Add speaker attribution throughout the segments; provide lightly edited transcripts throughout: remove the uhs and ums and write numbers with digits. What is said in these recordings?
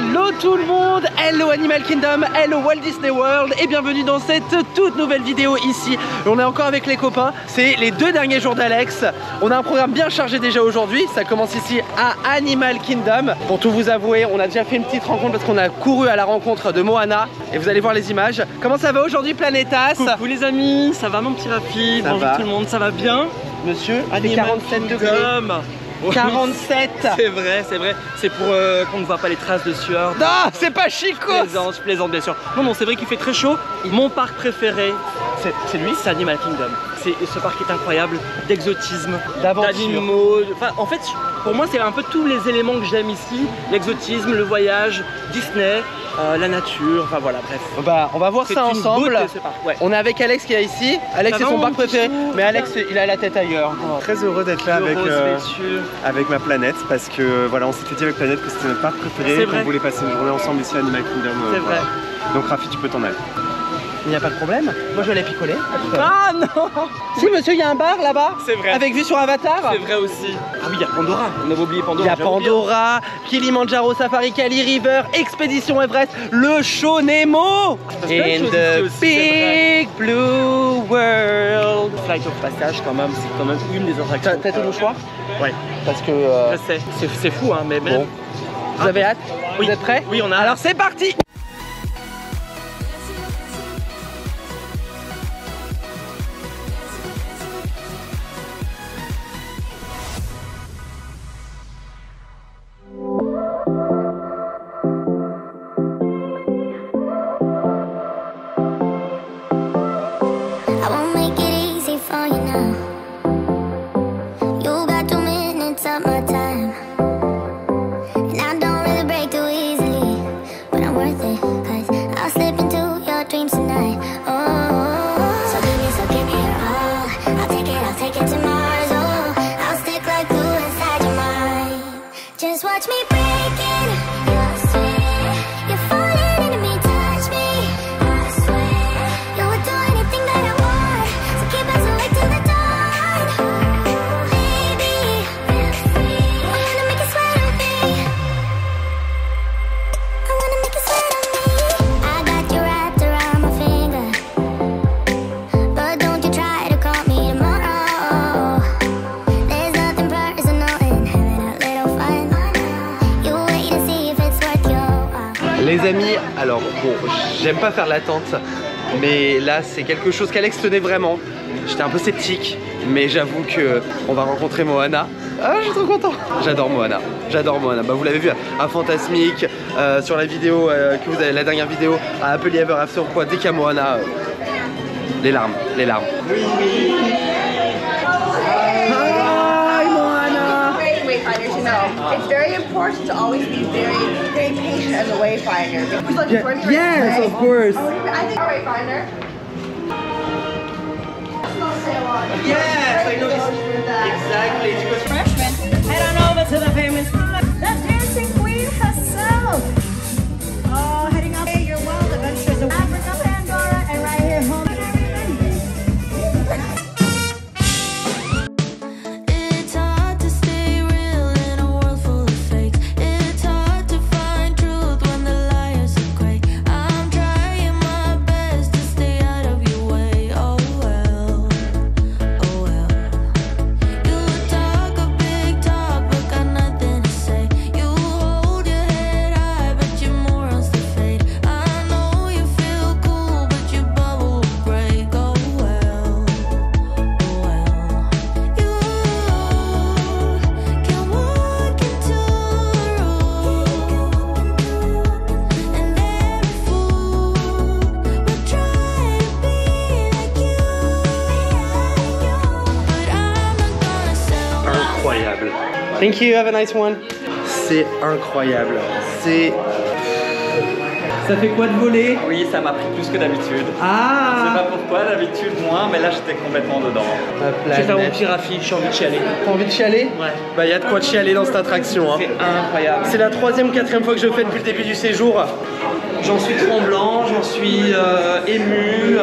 Speaker 1: Hello tout le monde, hello Animal Kingdom, hello Walt Disney World et bienvenue dans cette toute nouvelle vidéo ici. On est encore avec les copains, c'est les 2 derniers jours d'Alex. On a un programme bien chargé déjà aujourd'hui, ça commence ici à Animal Kingdom. Pour tout vous avouer, on a déjà fait une petite rencontre parce qu'on a couru à la rencontre de Moana et vous allez voir les images. Comment ça va aujourd'hui Planetas?
Speaker 2: Coucou les amis, ça va mon petit Rafi? Bonjour tout le monde, ça va bien?
Speaker 1: Monsieur, à 47 degrés. 47.
Speaker 2: C'est vrai, c'est pour qu'on ne voit pas les traces de sueur.
Speaker 1: Non, c'est pas chico.
Speaker 2: Je plaisante bien sûr. Non, c'est vrai qu'il fait très chaud. Mon parc préféré,
Speaker 1: c'est lui,
Speaker 2: c'est Animal Kingdom. Ce parc est incroyable, d'exotisme,
Speaker 1: d'aventure.
Speaker 2: Enfin, en fait, pour moi, c'est un peu tous les éléments que j'aime ici. L'exotisme, le voyage, Disney, la nature, enfin voilà, bref.
Speaker 1: Bah, on va voir ça ensemble.
Speaker 2: Beauté, ce parc, ouais.
Speaker 1: On est avec Alex qui est ici. Alex, c'est son parc préféré, mais Alex, il a la tête ailleurs.
Speaker 3: Très heureux d'être là avec ma planète, parce que voilà, on s'était dit avec Planète que c'était notre parc préféré, qu'on voulait passer une journée ensemble ici à Animal Kingdom.
Speaker 2: C'est vrai.
Speaker 3: Donc Rafi, tu peux t'en aller.
Speaker 1: Il n'y a pas de problème. Moi, je vais aller picoler.
Speaker 2: Ah non!
Speaker 1: Si, monsieur, il y a un bar là-bas.
Speaker 2: C'est vrai.
Speaker 1: Avec vue sur Avatar.
Speaker 2: C'est vrai aussi. Ah oui, il y a Pandora. On avait oublié Pandora.
Speaker 1: Il y a Pandora, Kilimanjaro Safari, Kali River, Expédition Everest, le show Nemo. In the big blue world.
Speaker 2: Flight of Passage, quand même, c'est quand même une des attractions.
Speaker 1: T'as tout le choix?
Speaker 2: Ouais.
Speaker 1: Parce que.
Speaker 2: Je sais. C'est fou, hein, mais même.
Speaker 1: Bon. Vous avez hâte?
Speaker 2: Oui.
Speaker 1: Vous êtes prêts?
Speaker 2: Oui, on a.
Speaker 1: Alors, c'est parti! Les amis, alors bon, j'aime pas faire l'attente, mais là c'est quelque chose qu'Alex tenait vraiment. J'étais un peu sceptique, mais j'avoue que on va rencontrer Moana. Ah, je suis trop content. J'adore Moana, Bah, vous l'avez vu à Fantasmic, sur la vidéo que vous avez, la dernière vidéo à Happily Ever After, quoi. Dès qu'il y a Moana, les larmes.
Speaker 4: It's very important to always be very patient as a wayfinder.
Speaker 1: Yes, of course.
Speaker 4: I think a wayfinder.
Speaker 1: Yes, I know exactly.
Speaker 5: Freshman, head on over to the famous the dancing queen herself. Oh, heading up your wild adventures of Africa, Pandora, and right here home.
Speaker 1: Thank you, have a nice one. C'est incroyable. Ça fait quoi de voler?
Speaker 2: Oui, ça m'a pris plus que d'habitude.
Speaker 1: Ah!
Speaker 2: Je sais pas pourquoi, d'habitude moins, mais là j'étais complètement dedans. Je vais faire mon petit Rafi, j'ai envie de chialer.
Speaker 1: T'as envie de chialer?
Speaker 2: Ouais.
Speaker 1: Bah y a de quoi de chialer dans cette attraction. Hein.
Speaker 2: C'est incroyable.
Speaker 1: C'est la 3e ou 4e fois que je le fais depuis le début du séjour.
Speaker 2: J'en suis tremblant, j'en suis ému.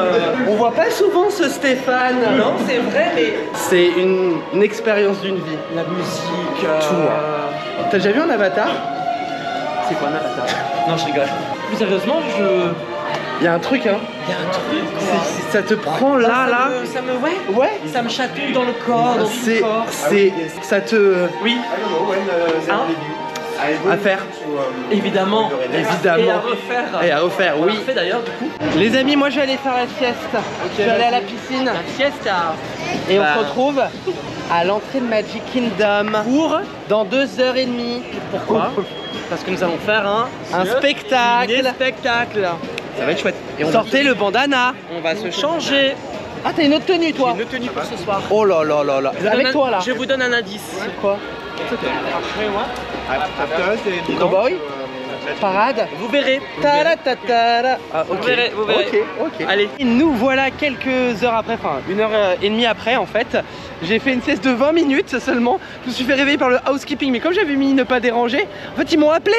Speaker 1: On voit pas souvent ce Stéphane.
Speaker 2: Non, c'est vrai, mais...
Speaker 1: C'est une expérience d'une vie.
Speaker 2: La musique...
Speaker 1: Tout. T'as déjà vu un Avatar?
Speaker 2: C'est quoi Navata? Non, je rigole. Plus sérieusement,
Speaker 1: Il y a un truc, hein.
Speaker 2: Il y a un truc, quoi.
Speaker 1: Ça te prend là,
Speaker 2: Ouais. Ça me chatouille dans le corps, dans le corps.
Speaker 1: Ça te...
Speaker 2: Oui.
Speaker 1: À faire.
Speaker 2: Évidemment. Et à refaire, oui. On fait d'ailleurs, du coup.
Speaker 1: Les amis, moi je vais aller faire la sieste. Je vais aller à la piscine.
Speaker 2: La siesta.
Speaker 1: Et on se retrouve à l'entrée de Magic Kingdom dans 2h30.
Speaker 2: Pourquoi? Parce que nous allons faire un spectacle. Ça va être chouette.
Speaker 1: Et on sortez le bandana.
Speaker 2: On va se changer.
Speaker 1: Ah, t'as une autre tenue, toi?
Speaker 2: J'ai une autre tenue pour ce soir.
Speaker 1: Oh là là là là. Avec toi là.
Speaker 2: Je vous donne un indice.
Speaker 1: C'est quoi? Cowboy? Parade?
Speaker 2: Vous verrez.
Speaker 1: Ah, ok.
Speaker 2: Vous verrez.
Speaker 1: Ok.
Speaker 2: Allez.
Speaker 1: Nous voilà quelques heures après, enfin 1h30 après en fait. J'ai fait une sieste de 20 minutes seulement. Je me suis fait réveiller par le housekeeping, mais comme j'avais mis ne pas déranger, en fait ils m'ont appelé.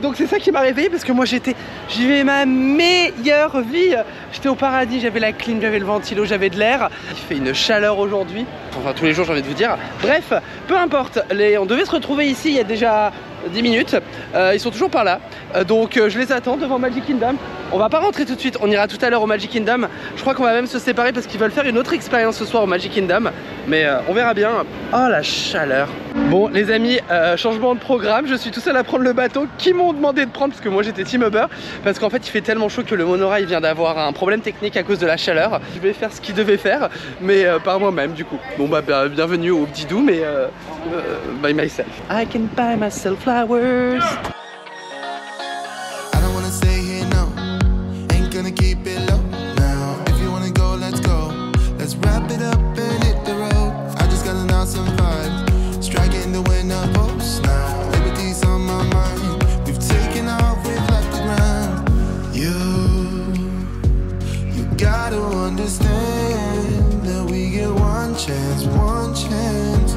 Speaker 1: Donc c'est ça qui m'a réveillé parce que moi j'y vivais ma meilleure vie. J'étais au paradis, j'avais la clim, j'avais le ventilo, j'avais de l'air. Il fait une chaleur aujourd'hui. Enfin tous les jours j'ai envie de vous dire. Bref, peu importe. On devait se retrouver ici il y a déjà 10 minutes. Ils sont toujours par là. Donc je les attends devant Magic Kingdom. On va pas rentrer tout de suite, on ira tout à l'heure au Magic Kingdom. Je crois qu'on va même se séparer parce qu'ils veulent faire une autre expérience ce soir au Magic Kingdom. Mais on verra bien. Oh la chaleur. Bon les amis, changement de programme. Je suis tout seul à prendre le bateau qu'ils m'ont demandé de prendre parce que moi j'étais Team Uber. Parce qu'en fait il fait tellement chaud que le monorail vient d'avoir un problème technique à cause de la chaleur. Je vais faire ce qu'il devait faire, mais par moi-même du coup. Bon bah bienvenue au petit doux, mais by myself. I can buy myself flowers.
Speaker 6: One chance,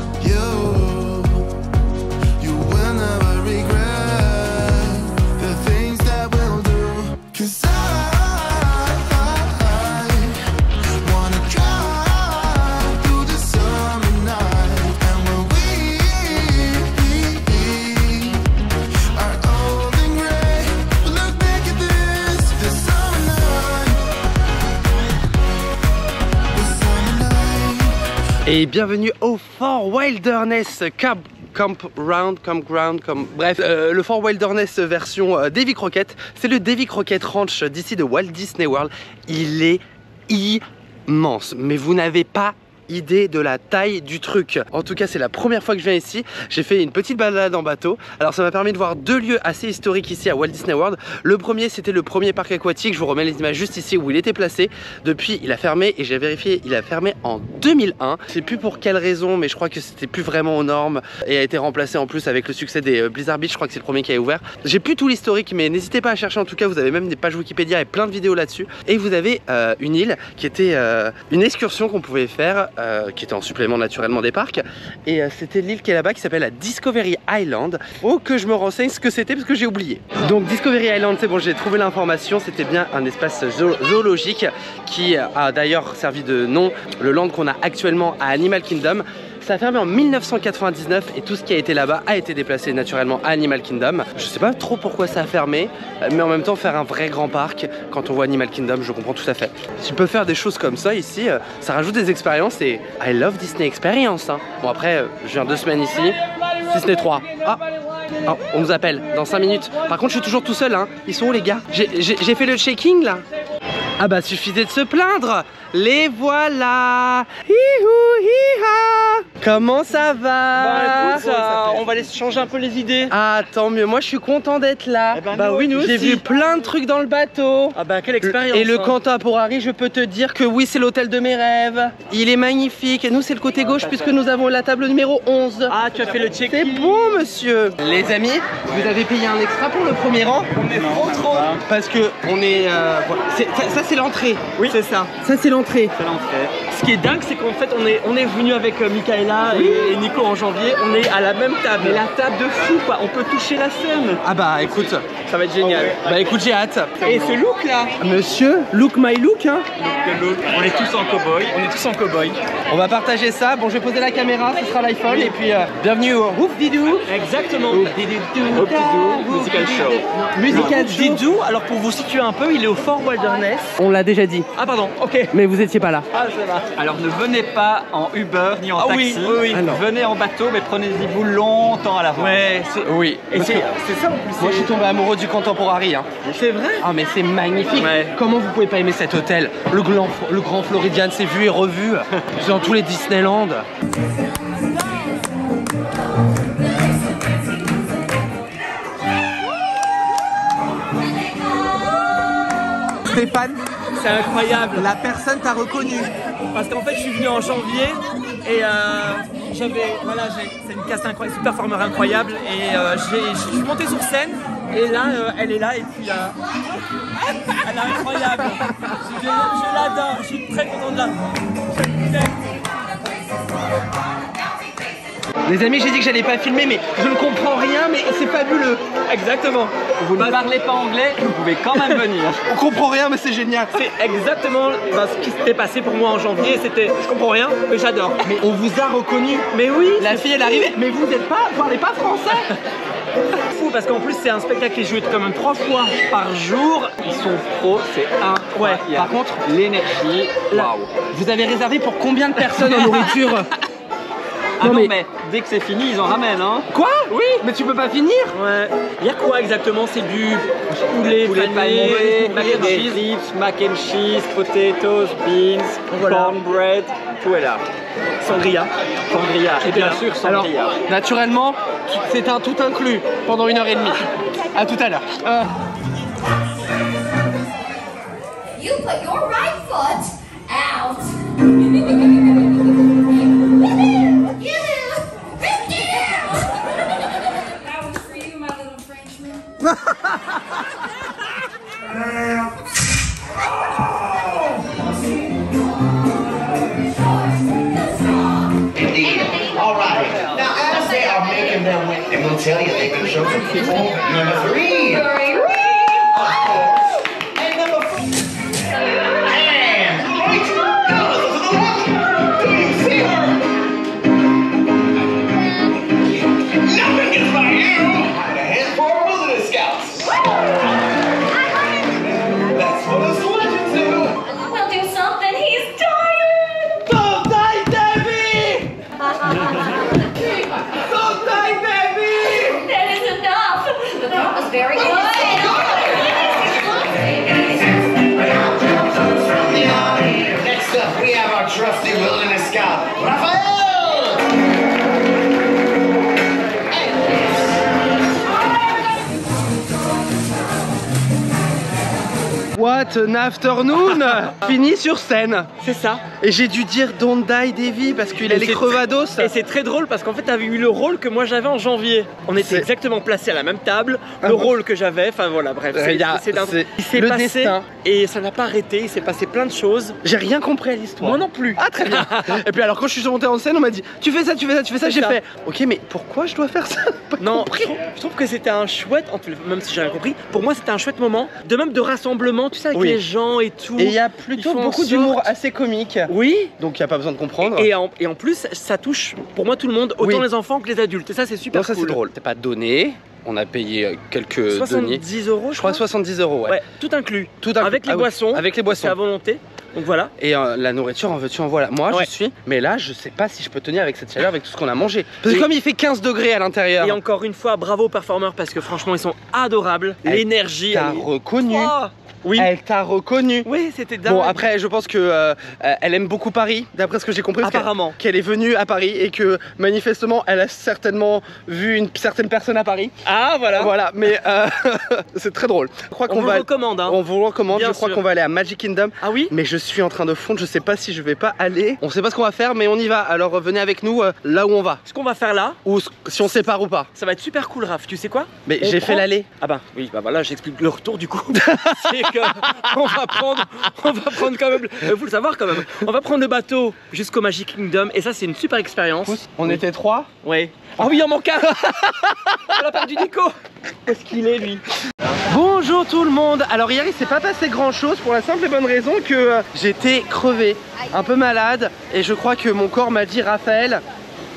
Speaker 6: you will never regret the things that we'll do. 'Cause I wanna drive through the summer night, and when we are old and gray, we'll look back at this, the summer night, the summer night.
Speaker 1: Et bienvenue au Fort Wilderness Campground, bref, le Fort Wilderness version Davy Crockett. C'est le Davy Crockett Ranch d'ici de Walt Disney World. Il est immense, mais vous n'avez pas idée de la taille du truc. En tout cas c'est la première fois que je viens ici. J'ai fait une petite balade en bateau. Alors ça m'a permis de voir deux lieux assez historiques ici à Walt Disney World. Le premier c'était le premier parc aquatique. Je vous remets les images juste ici où il était placé. Depuis il a fermé et j'ai vérifié, il a fermé en 2001. Je sais plus pour quelle raison, mais je crois que c'était plus vraiment aux normes et a été remplacé en plus avec le succès des Blizzard Beach. Je crois que c'est le premier qui a ouvert. J'ai plus tout l'historique, mais n'hésitez pas à chercher. En tout cas vous avez même des pages Wikipédia et plein de vidéos là-dessus. Et vous avez une île qui était une excursion qu'on pouvait faire, qui était en supplément naturellement des parcs, et c'était l'île qui est là-bas qui s'appelle la Discovery Island. Faut que je me renseigne ce que c'était parce que j'ai oublié. Donc Discovery Island, c'est bon, j'ai trouvé l'information. C'était bien un espace zoologique qui a d'ailleurs servi de nom le land qu'on a actuellement à Animal Kingdom. Ça a fermé en 1999 et tout ce qui a été là-bas a été déplacé naturellement à Animal Kingdom. Je sais pas trop pourquoi ça a fermé, mais en même temps faire un vrai grand parc, quand on voit Animal Kingdom, je comprends tout à fait. Tu peux faire des choses comme ça ici, ça rajoute des expériences et I love Disney Experience. Hein. Bon après, je viens 2 semaines ici, Disney 3. Ah, oh, on nous appelle dans 5 minutes. Par contre je suis toujours tout seul, hein. Ils sont où les gars? J'ai fait le checking là. Ah bah suffisait de se plaindre. Les voilà. Hi-hou, hi-ha. Comment ça va?
Speaker 2: Bah écoute, on va aller changer un peu les idées.
Speaker 1: Ah tant mieux, moi je suis content d'être là.
Speaker 2: Eh ben, bah oui, nous aussi.
Speaker 1: J'ai vu plein de trucs dans le bateau.
Speaker 2: Ah bah quelle expérience.
Speaker 1: Et le Contemporary, je peux te dire que oui, c'est l'hôtel de mes rêves. Il est magnifique. Et nous c'est le côté gauche puisque nous avons la table numéro 11.
Speaker 2: Ah tu as fait le check.
Speaker 1: C'est bon monsieur. Les amis, vous avez payé un extra pour le premier rang?
Speaker 2: On est trop.
Speaker 1: Parce que on est... ça c'est l'entrée.
Speaker 2: Oui c'est ça.
Speaker 1: Ça c'est l'entrée. l'entrée.
Speaker 3: C'est l'entrée.
Speaker 2: Ce qui est dingue, c'est qu'en fait, on est venu avec Michaela et Nico en janvier. On est à la même table.
Speaker 3: Mais la table de fou quoi, on peut toucher la scène.
Speaker 1: Ah bah écoute,
Speaker 2: Ça va être génial.
Speaker 1: bah écoute, j'ai hâte.
Speaker 2: Et ce look là,
Speaker 1: Monsieur, look my look, hein.
Speaker 3: On est tous en cow-boy.
Speaker 2: on est tous en cow-boy.
Speaker 1: On va partager ça. Bon, je vais poser la caméra, ce sera l'iPhone. Et puis, bienvenue au Ouf Didou.
Speaker 2: Exactement.
Speaker 3: Musical show.
Speaker 1: Musical
Speaker 2: Didou, alors pour vous situer un peu, il est au Fort Wilderness.
Speaker 1: On l'a déjà dit,
Speaker 2: Ah pardon, ok.
Speaker 1: mais vous étiez pas là.
Speaker 2: Ah ça va.
Speaker 3: Alors ne venez pas en Uber ni en
Speaker 2: Ah
Speaker 3: taxi.
Speaker 2: oui.
Speaker 1: Ah non.
Speaker 3: Venez en bateau, mais prenez-y vous longtemps à l'avance.
Speaker 2: Ouais,
Speaker 1: Oui.
Speaker 2: et
Speaker 1: Parce
Speaker 2: c'est
Speaker 1: que
Speaker 2: ça en plus.
Speaker 1: moi, je suis tombé amoureux du Contemporary, hein.
Speaker 2: C'est vrai.
Speaker 1: Ah mais c'est magnifique.
Speaker 2: Ouais.
Speaker 1: Comment vous pouvez pas aimer cet hôtel? Le Grand Floridian, c'est vu et revu. C'est dans tous les Disneyland. Stéphane,
Speaker 2: C'est incroyable.
Speaker 1: la personne t'a reconnu.
Speaker 2: Parce qu'en fait, je suis venu en janvier et c'est une cast incroyable, c'est une performeur incroyable et je suis monté sur scène et là, elle est là et puis elle est incroyable. Je l'adore, je suis très content de la.
Speaker 1: Les amis, j'ai dit que j'allais pas filmer, mais je ne comprends rien, mais c'est fabuleux.
Speaker 2: Exactement.
Speaker 3: Vous ne parlez pas anglais, vous pouvez quand même venir.
Speaker 1: On comprend rien, mais c'est génial.
Speaker 2: C'est exactement ce qui s'était passé pour moi en janvier. C'était, je comprends rien, mais j'adore.
Speaker 1: Mais on vous a reconnu.
Speaker 2: Mais oui,
Speaker 1: La fille, elle est arrivée, mais vous parlez pas français.
Speaker 2: c'est fou parce qu'en plus c'est un spectacle qui est joué quand même 3 fois par jour.
Speaker 3: Ils sont pros, c'est incroyable.
Speaker 1: Par contre,
Speaker 3: l'énergie, waouh.
Speaker 1: vous avez réservé pour combien de personnes en nourriture?
Speaker 3: Ah
Speaker 1: Non,
Speaker 3: non,
Speaker 1: mais-
Speaker 3: mais dès que c'est fini, ils en ramènent, hein.
Speaker 1: Quoi? Oui. Mais tu peux pas finir.
Speaker 2: Ouais. Il y a quoi exactement? C'est du poulet pané, mac and
Speaker 3: des
Speaker 2: cheese.
Speaker 3: chips, mac and cheese, potatoes, beans,
Speaker 2: Voilà.
Speaker 3: cornbread, tout est là.
Speaker 2: Sangria.
Speaker 3: Sangria, et bien
Speaker 2: bien.
Speaker 3: sûr
Speaker 1: Alors,
Speaker 3: sangria.
Speaker 1: naturellement, c'est un tout inclus pendant 1h30. À tout à l'heure.
Speaker 7: You put your right foot out. That was for you, my little Frenchman.
Speaker 8: Indeed. All right. Now, as they are making their way, and we'll tell you, they can show some people. Number 3. Of course. And number 4. And right now, to the left. Do you see her? Nothing gets by you. And a handful of Wilderness Scouts. That's what us legends do.
Speaker 7: We'll do something. He's tired.
Speaker 1: Don't die, Davy! Don't die, baby!
Speaker 7: That is enough. That was very good.
Speaker 8: Next up, we have our trusty Wilderness Scout, Raphael!
Speaker 1: What an afternoon! Fini sur scène.
Speaker 2: C'est ça.
Speaker 1: Et j'ai dû dire Don't die, Davy, parce qu'il a
Speaker 2: Et
Speaker 1: les
Speaker 2: c'est-
Speaker 1: crevados.
Speaker 2: Et c'est très drôle parce qu'en fait, t'avais eu le rôle que moi j'avais en janvier. On était
Speaker 1: C'est-
Speaker 2: exactement placés à la même table,
Speaker 1: Ah
Speaker 2: le
Speaker 1: bon.
Speaker 2: rôle que j'avais, enfin voilà, bref.
Speaker 1: Il y a- c'est
Speaker 2: Il s'est
Speaker 1: le
Speaker 2: passé
Speaker 1: destin.
Speaker 2: et ça n'a pas arrêté, il s'est passé plein de choses.
Speaker 1: J'ai rien compris à l'histoire.
Speaker 2: Moi non plus.
Speaker 1: Ah, très bien. Et puis alors, quand je suis monté en scène, on m'a dit tu fais ça, tu fais ça, tu fais ça.
Speaker 2: C'est
Speaker 1: J'ai
Speaker 2: ça.
Speaker 1: fait ok, mais pourquoi je dois faire ça? Pas
Speaker 2: Non,
Speaker 1: compris.
Speaker 2: je trouve que c'était un chouette, même si j'ai rien compris, pour moi c'était un chouette moment, de même de rassemblement, tu sais, avec
Speaker 1: Oui.
Speaker 2: les gens et tout.
Speaker 1: Et il y a
Speaker 2: Ils
Speaker 1: plutôt
Speaker 2: font en
Speaker 1: beaucoup
Speaker 2: sorte-
Speaker 1: d'humour assez comique.
Speaker 2: Oui.
Speaker 1: Donc il n'y a pas besoin de comprendre.
Speaker 2: Et en plus, ça touche pour moi tout le monde, autant
Speaker 1: Oui.
Speaker 2: les enfants que les adultes. Et ça, c'est super
Speaker 1: Non, ça c'est
Speaker 2: cool.
Speaker 1: drôle. C'est pas donné. On a payé quelques deniers.
Speaker 2: 70 euros,
Speaker 1: Je crois 70 euros, ouais.
Speaker 2: Ouais, tout inclus.
Speaker 1: Tout inclus.
Speaker 2: Avec les
Speaker 1: Ah oui,
Speaker 2: boissons.
Speaker 1: Avec les
Speaker 2: C'est
Speaker 1: boissons.
Speaker 2: à volonté. Donc voilà.
Speaker 1: Et la nourriture, en veux-tu, en voilà. Moi,
Speaker 2: Ouais.
Speaker 1: je suis. Mais là, je sais pas si je peux tenir avec cette chaleur, avec tout ce qu'on a mangé. Parce que
Speaker 2: Et-
Speaker 1: comme il fait 15 degrés à l'intérieur,
Speaker 2: Et encore une fois, bravo aux performeurs parce que franchement, ils sont adorables.
Speaker 1: Elle
Speaker 2: L'énergie.
Speaker 1: t'as
Speaker 2: elle est-
Speaker 1: reconnu.
Speaker 2: Oh, oui.
Speaker 1: Elle t'a reconnu.
Speaker 2: Oui, c'était dingue.
Speaker 1: Bon, après, je pense que elle aime beaucoup Paris, d'après ce que j'ai compris. parce
Speaker 2: Apparemment.
Speaker 1: Qu'elle est venue à Paris et que manifestement, elle a certainement vu une certaine personne à Paris.
Speaker 2: Ah, voilà.
Speaker 1: Voilà, mais c'est très drôle. Je crois
Speaker 2: On
Speaker 1: qu'on
Speaker 2: vous
Speaker 1: va.
Speaker 2: le recommande. Hein.
Speaker 1: On vous le recommande.
Speaker 2: Bien
Speaker 1: je crois
Speaker 2: sûr.
Speaker 1: qu'on va aller à Magic Kingdom.
Speaker 2: Ah oui.
Speaker 1: Mais je suis en train de fondre, je sais pas si je vais pas aller. On sait pas ce qu'on va faire mais on y va. Alors venez avec nous là où on va.
Speaker 2: Ce qu'on va faire là,
Speaker 1: ou si on sépare ou pas.
Speaker 2: Ça va être super cool Raph, tu sais quoi?
Speaker 1: Mais j'ai fait l'aller.
Speaker 2: Ah bah oui, bah voilà, j'explique le retour du coup. C'est que on va prendre quand même, faut le savoir quand même. On va prendre le bateau jusqu'au Magic Kingdom et ça c'est une super expérience.
Speaker 1: On était 3.
Speaker 2: Ouais. Oh oui, il en manque un. On a perdu Nico. Où est-ce qu'il est lui?
Speaker 1: Bonjour tout le monde. Alors hier il s'est pas passé grand chose pour la simple et bonne raison que j'étais crevé, un peu malade et je crois que mon corps m'a dit Raphaël,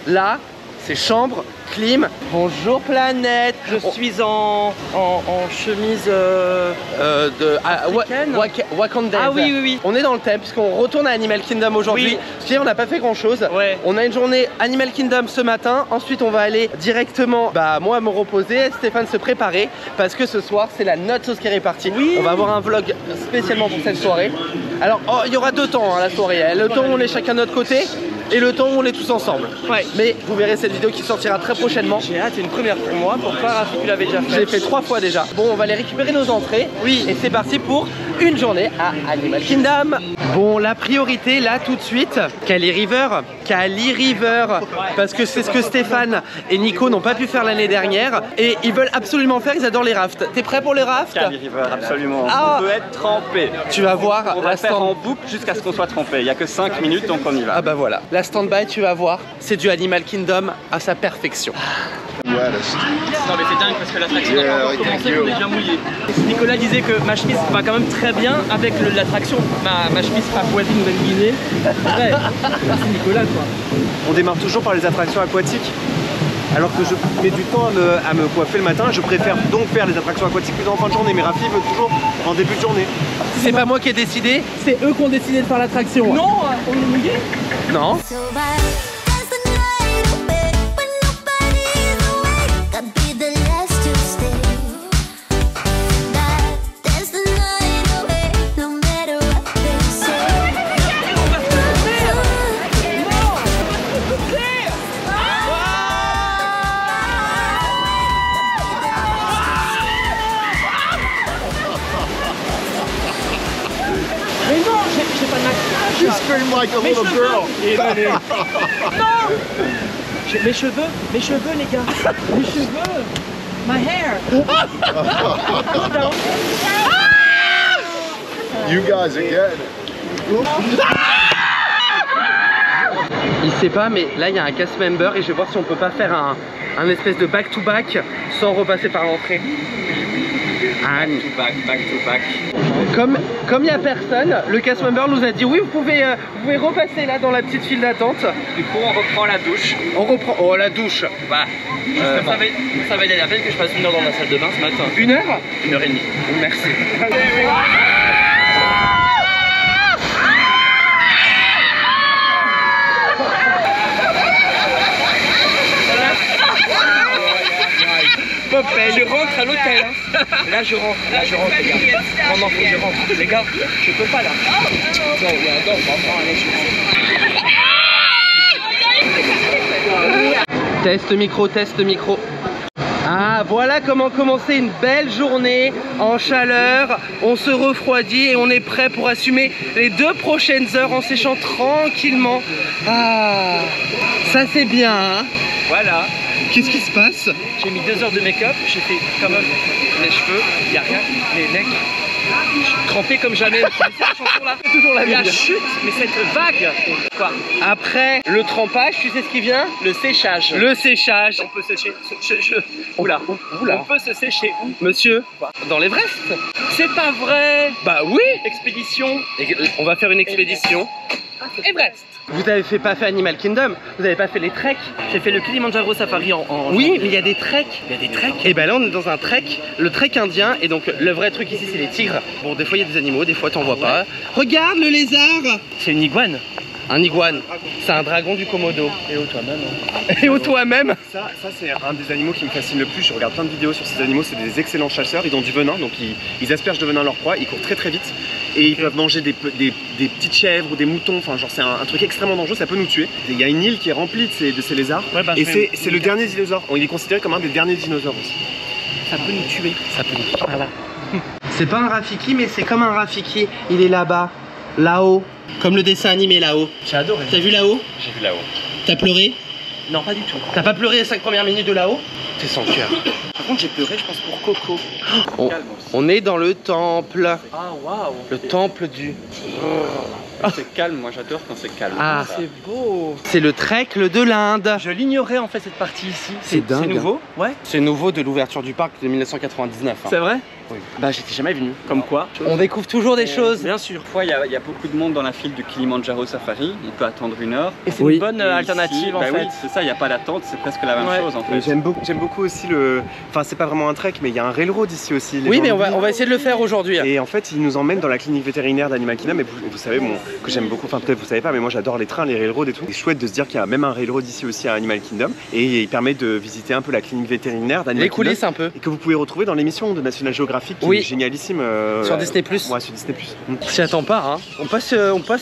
Speaker 1: là c'est chambre, clim. Bonjour planète.
Speaker 2: Je suis en chemise
Speaker 1: Wakanda.
Speaker 2: Ah oui, oui, oui.
Speaker 1: On est dans le thème puisqu'on retourne à Animal Kingdom aujourd'hui.
Speaker 2: Oui.
Speaker 1: Parce qu'on n'a pas fait grand chose.
Speaker 2: Ouais.
Speaker 1: On a une journée Animal Kingdom ce matin. Ensuite on va aller directement, moi me reposer, Stéphane se préparer parce que ce soir c'est la Not So Scary Party.
Speaker 2: Oui.
Speaker 1: On va avoir un vlog spécialement pour cette soirée. Alors il y aura 2 temps la soirée. Le temps où on est chacun de notre côté et le temps où on est tous ensemble.
Speaker 2: Ouais.
Speaker 1: Mais vous verrez cette vidéo qui sortira très prochainement.
Speaker 2: J'ai hâte, c'est une première pour moi. Pourquoi Raph, tu l'avais déjà fait?
Speaker 1: J'ai fait 3 fois déjà. Bon, on va aller récupérer nos entrées. Oui. Et c'est parti pour une journée à Animal Kingdom. Bon, la priorité là tout de suite, Kali River. Kali River. Parce que c'est ce que Stéphane et Nico n'ont pas pu faire l'année dernière. Et ils veulent absolument faire, ils adorent les rafts. T'es prêt pour les rafts?
Speaker 3: Kali River, absolument.
Speaker 1: Ah.
Speaker 3: On peut être trempé.
Speaker 1: Tu vas voir.
Speaker 3: On va faire en boucle jusqu'à ce qu'on soit trempé. Il n'y a que 5 minutes donc on y va.
Speaker 1: Ah bah voilà. La stand-by, tu vas voir, c'est du Animal Kingdom à sa perfection.
Speaker 2: Non mais c'est dingue parce que l'attraction n'a pas encore commencé, on est déjà mouillé. Nicolas disait que ma chemise va quand même très bien avec l'attraction. Ma chemise papouasie Nouvelle-Guinée. Ouais, c'est Nicolas quoi.
Speaker 3: On démarre toujours par les attractions aquatiques. Alors que je mets du temps à me coiffer le matin, je préfère donc faire les attractions aquatiques plus en fin de journée. Mais Rafi veut toujours en début de journée.
Speaker 1: C'est pas moi qui ai décidé, c'est eux qui ont décidé de faire l'attraction.
Speaker 2: Non, on est mouillé.
Speaker 1: Non.
Speaker 2: Mais non, j'ai pas de maquillage.
Speaker 6: You scream like a little girl.
Speaker 2: Non. Mes cheveux les gars. Mes cheveux. My hair.
Speaker 6: You guys again.
Speaker 1: Il sait pas, mais là il y a un cast member et je vais voir si on peut pas faire un espèce de back-to-back sans repasser par l'entrée.
Speaker 3: Back to back.
Speaker 1: Comme il n'y a personne, le cast member nous a dit oui, vous pouvez repasser là dans la petite file d'attente.
Speaker 2: Du coup, on reprend la douche.
Speaker 1: On reprend. Oh, la douche.
Speaker 2: Bah, ça valait la peine que je passe 1 heure dans la salle de bain ce matin.
Speaker 1: 1 heure?
Speaker 2: 1h30.
Speaker 1: Merci.
Speaker 2: Je rentre à l'hôtel. Là je rentre les gars. Non, faut que je rentre. Les gars, je peux pas là. Non,
Speaker 1: Test micro. Ah, voilà comment commencer une belle journée en chaleur. On se refroidit et on est prêt pour assumer les 2 prochaines heures en séchant tranquillement. Ah, ça c'est bien, hein?
Speaker 2: Voilà.
Speaker 1: Qu'est-ce qui se passe?
Speaker 2: J'ai mis 2 heures de make-up, j'ai fait quand même les cheveux, il n'y a rien, les necks. Je suis trempé comme jamais. Vous connaissez la chanson là?
Speaker 1: Toujours la
Speaker 2: La
Speaker 1: même.
Speaker 2: chute, mais cette vague. Quoi?
Speaker 1: Après le trempage, tu sais ce qui vient?
Speaker 2: Le séchage.
Speaker 1: Le séchage.
Speaker 2: On peut sécher. Oula.
Speaker 1: Oula.
Speaker 2: On peut se sécher où?
Speaker 1: Monsieur, dans l'Everest?
Speaker 2: C'est pas vrai.
Speaker 1: Bah oui.
Speaker 2: Expédition.
Speaker 1: On va faire une expédition. Everest. Vous avez pas fait Animal Kingdom, vous avez pas fait les treks.
Speaker 2: J'ai fait le Kilimanjaro Safari en
Speaker 1: Oui, mais il y a des treks.
Speaker 2: Il y a des treks.
Speaker 1: Et ben là on est dans un trek, le trek indien. Et donc le vrai truc ici c'est les tigres. Bon, des fois il y a des animaux, des fois t'en vois pas. Regarde le lézard.
Speaker 2: C'est une iguane.
Speaker 1: Un iguane, c'est un dragon du Komodo.
Speaker 2: Et au toi-même.
Speaker 1: Et au toi-même.
Speaker 3: Ça c'est un des animaux qui me fascine le plus. Je regarde plein de vidéos sur ces animaux. C'est des excellents chasseurs. Ils ont du venin, donc ils aspergent de venin leur proie. Ils courent très très vite et ils peuvent manger des petites chèvres ou des moutons. Enfin, genre c'est un truc extrêmement dangereux. Ça peut nous tuer. Il y a une île qui est remplie de ces lézards.
Speaker 2: Ouais, bah,
Speaker 3: et c'est le dernier dinosaure. Il est considéré comme un des derniers dinosaures aussi.
Speaker 2: Ça peut nous tuer.
Speaker 1: Ça peut nous tuer. Voilà. C'est pas un Rafiki, mais c'est comme un Rafiki. Il est là-bas. Là-haut, comme le dessin animé là-haut.
Speaker 2: J'ai adoré.
Speaker 1: T'as vu là-haut?
Speaker 3: J'ai vu là-haut.
Speaker 1: T'as pleuré?
Speaker 2: Non, pas du tout.
Speaker 1: T'as pas pleuré les 5 premières minutes de là-haut? T'es sans cœur.
Speaker 2: Par contre, j'ai pleuré, je pense, pour Coco.
Speaker 1: On est dans le temple.
Speaker 2: Ah, waouh.
Speaker 1: Le temple du...
Speaker 3: C'est calme, moi j'adore quand c'est calme.
Speaker 1: Ah,
Speaker 2: C'est beau.
Speaker 1: c'est le trek de l'Inde.
Speaker 2: Je l'ignorais en fait cette partie ici.
Speaker 1: C'est dingue.
Speaker 2: C'est nouveau? Ouais.
Speaker 1: C'est nouveau de l'ouverture du parc de 1999. hein.
Speaker 2: C'est vrai?
Speaker 1: Oui.
Speaker 2: Bah j'étais jamais venu. Comme quoi?
Speaker 1: On découvre toujours des choses.
Speaker 2: Bien sûr.
Speaker 3: Parfois il y a beaucoup de monde dans la file du Kilimanjaro Safari, on peut attendre 1 heure.
Speaker 2: Et c'est
Speaker 1: Oui.
Speaker 2: une bonne
Speaker 3: Et
Speaker 2: alternative
Speaker 3: ici,
Speaker 2: en
Speaker 3: bah
Speaker 2: fait.
Speaker 3: oui, c'est ça, il n'y a pas d'attente, c'est presque la même
Speaker 2: Ouais.
Speaker 3: chose en fait. Et j'aime beaucoup aussi le... Enfin c'est pas vraiment un trek, mais il y a un railroad ici aussi. Les
Speaker 1: Oui,
Speaker 3: gens
Speaker 1: mais on
Speaker 3: l'oublient.
Speaker 1: va essayer de le faire aujourd'hui.
Speaker 3: Et en fait, il nous emmène dans la clinique vétérinaire d'Animal Kingdom. Et vous savez, bon, que j'aime beaucoup, enfin peut-être vous savez pas, mais moi j'adore les trains, les railroads et tout. C'est chouette de se dire qu'il y a même un railroad ici aussi à Animal Kingdom. Et il permet de visiter un peu la clinique vétérinaire d'Animal
Speaker 1: Les
Speaker 3: Kingdom.
Speaker 1: coulisses un peu.
Speaker 3: Et que vous pouvez retrouver dans l'émission de National Geographic qui
Speaker 1: Oui.
Speaker 3: est génialissime.
Speaker 1: Sur Disney+.
Speaker 3: Ouais, sur Disney+.
Speaker 1: J'y attends pas, hein.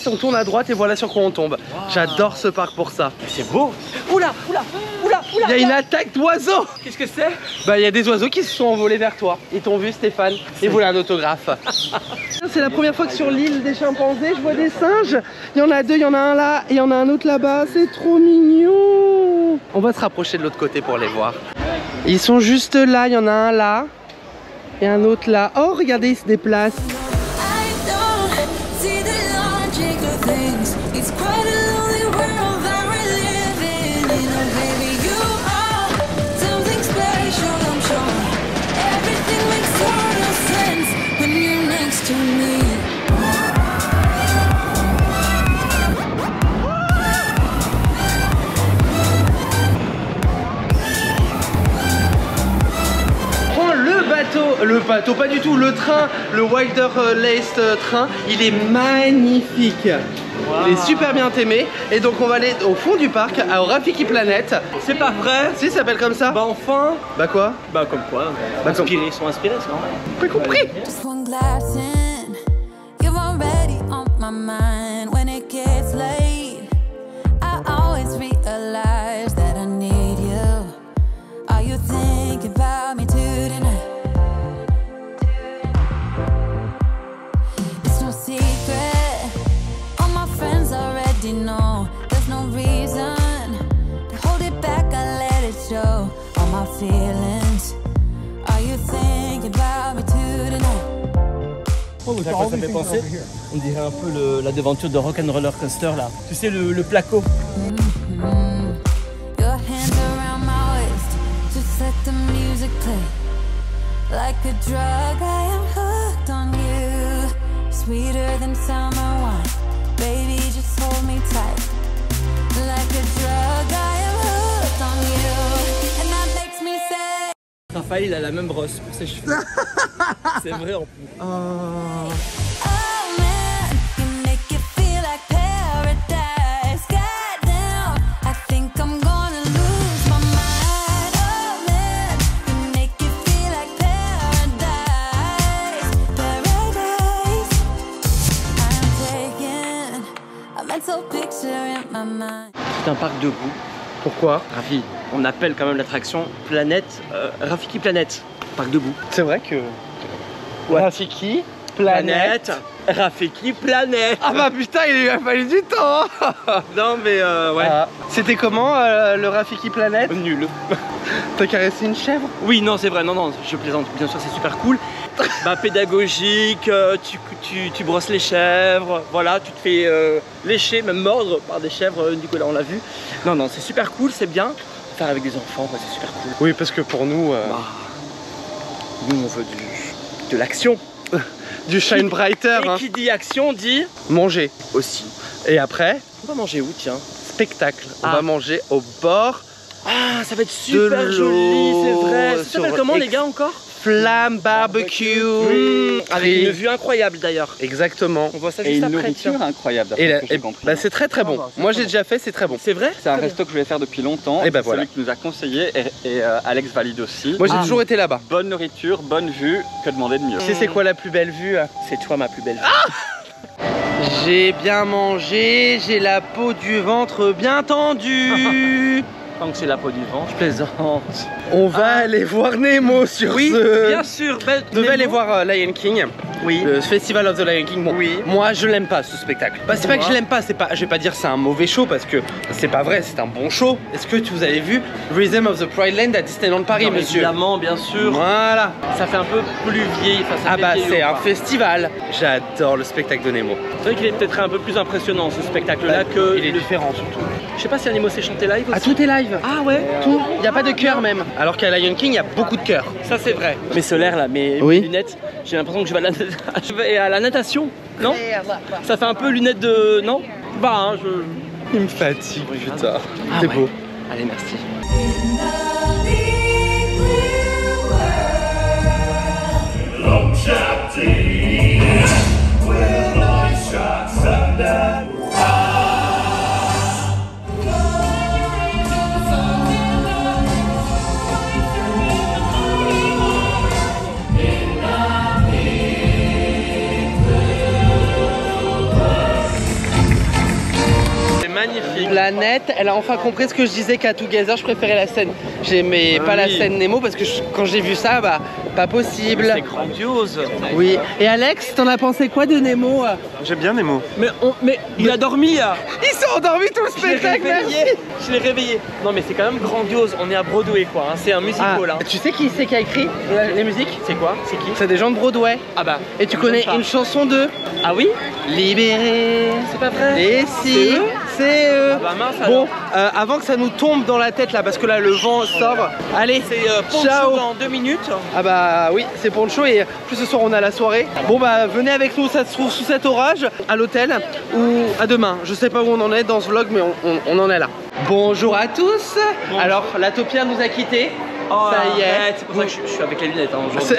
Speaker 1: On tourne à droite et voilà sur quoi on tombe. J'adore ce parc pour ça.
Speaker 2: C'est beau. Oula, oula, oula, oula.
Speaker 1: Il y a une attaque d'oiseaux.
Speaker 2: Qu'est-ce que c'est?
Speaker 1: Bah il y a des oiseaux qui se sont envolés vers toi. Ils t'ont vu Stéphane et voulaient un autographe. C'est la première fois que sur l'île des chimpanzés je vois des singes. Il y en a 2, il y en a un là et il y en a un autre là-bas. C'est trop mignon. On va se rapprocher de l'autre côté pour les voir. Ils sont juste là, il y en a un là et un autre là. Oh regardez, ils se déplacent.
Speaker 5: I don't see the logic of things. It's quite a lonely world that we're living in. Oh, baby, you are something special, I'm sure. Everything makes total sense when you're next to me.
Speaker 1: Prends le bateau, pas du tout, le train, le Wilder Laced train, il est magnifique. Il est super bien aimé. Et donc on va aller au fond du parc, à Rafiki Planet.
Speaker 2: C'est pas vrai?
Speaker 1: Si, ça s'appelle comme ça?
Speaker 2: Bah enfin.
Speaker 1: Bah quoi?
Speaker 2: Bah comme quoi?
Speaker 1: Bah, comme-
Speaker 2: Inspirés, ils sont inspirés, c'est normal.
Speaker 1: Pas compris.
Speaker 5: Just one glass in, you're already on my mind. When it gets late, I always realize that I need you. Are you thinking about me tonight? It's no secret, all my friends already know. There's no reason to hold it back, I let it show. All my feelings. Are you thinking about me tonight?
Speaker 2: Tu sais à quoi ça fait penser? On dirait un peu la devanture de Rock'n'Roller Coaster là. Tu sais le placo.
Speaker 5: Your hands around my waist, just let the music play. Like a drug, I am hooked on you. Sweeter than summer wine, baby, just hold me tight. Like a drug, I am hooked on you. And that makes me say,
Speaker 2: Raphaël il a la même brosse pour ses cheveux. C'est vrai en plus.
Speaker 5: oh man, you make it feel like paradise. Goddamn, I think I'm gonna lose my mind. Oh man, you make it feel like paradise. Paradise. I'm taking a mental picture in my mind.
Speaker 2: C'est un parc debout.
Speaker 1: Pourquoi?
Speaker 2: Rafi, on appelle quand même l'attraction Planète, Rafiki Planète. Parc debout.
Speaker 1: C'est vrai que... Rafiki Planet.
Speaker 2: Rafiki Planète.
Speaker 1: Ah bah putain, il lui a fallu du temps.
Speaker 2: Non mais ouais.
Speaker 1: Ah. C'était comment le Rafiki Planet?
Speaker 2: Nul.
Speaker 1: T'as caressé une chèvre?
Speaker 2: Oui, non, c'est vrai, non, je plaisante. Bien sûr, c'est super cool. Bah, pédagogique, tu brosses les chèvres, voilà, tu te fais lécher, même mordre par des chèvres, Nicolas, on l'a vu. Non, c'est super cool, c'est bien. Faire avec des enfants, ouais, c'est super cool.
Speaker 1: Oui, parce que pour nous...
Speaker 2: Nous, on veut de l'action.
Speaker 1: Du shine brighter.
Speaker 2: Et
Speaker 1: hein.
Speaker 2: qui dit action dit
Speaker 1: Manger.
Speaker 2: aussi.
Speaker 1: Et après,
Speaker 2: On va manger où, tiens?
Speaker 1: spectacle. On
Speaker 2: Ah.
Speaker 1: va manger au bord.
Speaker 2: Ah, ça va être super
Speaker 1: De
Speaker 2: joli, c'est vrai.
Speaker 1: l'eau
Speaker 2: Ça s'appelle
Speaker 1: sur
Speaker 2: comment, les
Speaker 1: X.
Speaker 2: gars, encore?
Speaker 1: Flamme barbecue.
Speaker 2: Avec
Speaker 1: Et-
Speaker 2: une vue incroyable, d'ailleurs.
Speaker 1: Exactement.
Speaker 2: On voit ça
Speaker 3: Et
Speaker 2: juste
Speaker 3: une
Speaker 2: après,
Speaker 3: nourriture
Speaker 2: tiens.
Speaker 3: incroyable,
Speaker 1: Et,
Speaker 3: d'après ce que j'ai compris.
Speaker 1: bah, c'est très très bon. Moi j'ai déjà fait, c'est très bon.
Speaker 2: C'est vrai?
Speaker 3: C'est un resto que je voulais faire depuis longtemps.
Speaker 1: Et bah
Speaker 3: C'est
Speaker 1: voilà.
Speaker 3: celui qui nous a conseillé et Alex valide aussi.
Speaker 1: Moi j'ai toujours été là-bas.
Speaker 3: Bonne nourriture, bonne vue, que demander de mieux.
Speaker 1: Tu sais c'est quoi la plus belle vue?
Speaker 2: C'est toi ma plus belle vue.
Speaker 1: J'ai bien mangé, j'ai la peau du ventre bien tendue.
Speaker 2: Tant que c'est la peau du vent.
Speaker 1: Je plaisante. On va aller voir Nemo sur
Speaker 2: Oui,
Speaker 1: ce...
Speaker 2: bien sûr.
Speaker 1: On devait aller voir Lion King.
Speaker 2: Oui.
Speaker 1: Le Festival of the Lion King. Bon,
Speaker 2: Oui.
Speaker 1: moi je l'aime pas ce spectacle. Bah, c'est pas que je l'aime pas, c'est pas, je vais pas dire c'est un mauvais show parce que c'est pas vrai, c'est un bon show. Est-ce que vous avez vu Rhythm of the Pride Land à Disneyland Paris,
Speaker 2: Non,
Speaker 1: monsieur?
Speaker 2: évidemment, bien sûr.
Speaker 1: Voilà.
Speaker 2: Ça fait un peu plus vieille. Enfin, ça
Speaker 1: Ah
Speaker 2: fait
Speaker 1: bah
Speaker 2: vieillot,
Speaker 1: c'est un
Speaker 2: quoi.
Speaker 1: festival. J'adore le spectacle de Nemo.
Speaker 2: C'est vrai qu'il est peut-être un peu plus impressionnant ce spectacle-là que.
Speaker 1: Il est différent surtout.
Speaker 2: Je sais pas si Nemo s'est chanté live aussi.
Speaker 1: Ah, tout est live.
Speaker 2: Ah ouais.
Speaker 1: Tout. Il n'y a pas de cœur même. Alors qu'à Lion King, il y a beaucoup de cœur.
Speaker 2: Ça c'est vrai. Mes solaires là, mes
Speaker 1: Oui.
Speaker 2: lunettes, j'ai l'impression que je vais, je vais à la natation, non? Ça fait un peu lunettes de... non? Bah hein,
Speaker 1: Il me fatigue, putain.
Speaker 2: Ah
Speaker 1: C'est
Speaker 2: ouais.
Speaker 1: beau.
Speaker 2: Allez, merci. C'est magnifique.
Speaker 1: La nette, elle a enfin compris ce que je disais qu'à Together, je préférais la scène. J'aimais pas la scène Nemo parce que quand j'ai vu ça, bah, pas possible.
Speaker 2: C'est grandiose.
Speaker 1: Oui. Et Alex, t'en as pensé quoi de Nemo?
Speaker 3: J'aime bien Nemo.
Speaker 2: Mais il a dormi là.
Speaker 1: Ils sont endormis tout le
Speaker 2: Je l'ai
Speaker 1: spectacle, merci.
Speaker 2: réveillé. Je l'ai réveillé. Non mais c'est quand même grandiose. On est à Broadway quoi. Hein. C'est un musical. Hein.
Speaker 1: Tu sais qui c'est qui a écrit les musiques?
Speaker 2: C'est quoi? C'est qui?
Speaker 1: C'est des gens de Broadway.
Speaker 2: Ah bah.
Speaker 1: Et tu
Speaker 2: je
Speaker 1: connais
Speaker 2: sais pas.
Speaker 1: une chanson d'eux?
Speaker 2: Ah oui?
Speaker 1: Libéré.
Speaker 2: C'est pas vrai.
Speaker 1: Et si,
Speaker 2: C'est eux
Speaker 1: c'est eux.
Speaker 2: Ah bah mince
Speaker 1: Bon,
Speaker 2: alors.
Speaker 1: avant que ça nous tombe dans la tête là, parce que là le vent sort. Allez,
Speaker 2: C'est Poncho
Speaker 1: ciao.
Speaker 2: dans 2 minutes.
Speaker 1: Ah bah oui, c'est pour le show et plus ce soir on a la soirée. Bon bah venez avec nous, ça se trouve sous cet orage, à l'hôtel ou à demain. Je sais pas où on en est dans ce vlog mais on en est là. Bonjour à tous.
Speaker 2: Bonjour.
Speaker 1: Alors la Topia nous a quittés.
Speaker 2: Oh,
Speaker 1: ça y est.
Speaker 2: arrête, c'est pour ça que je suis avec les lunettes hein, aujourd'hui.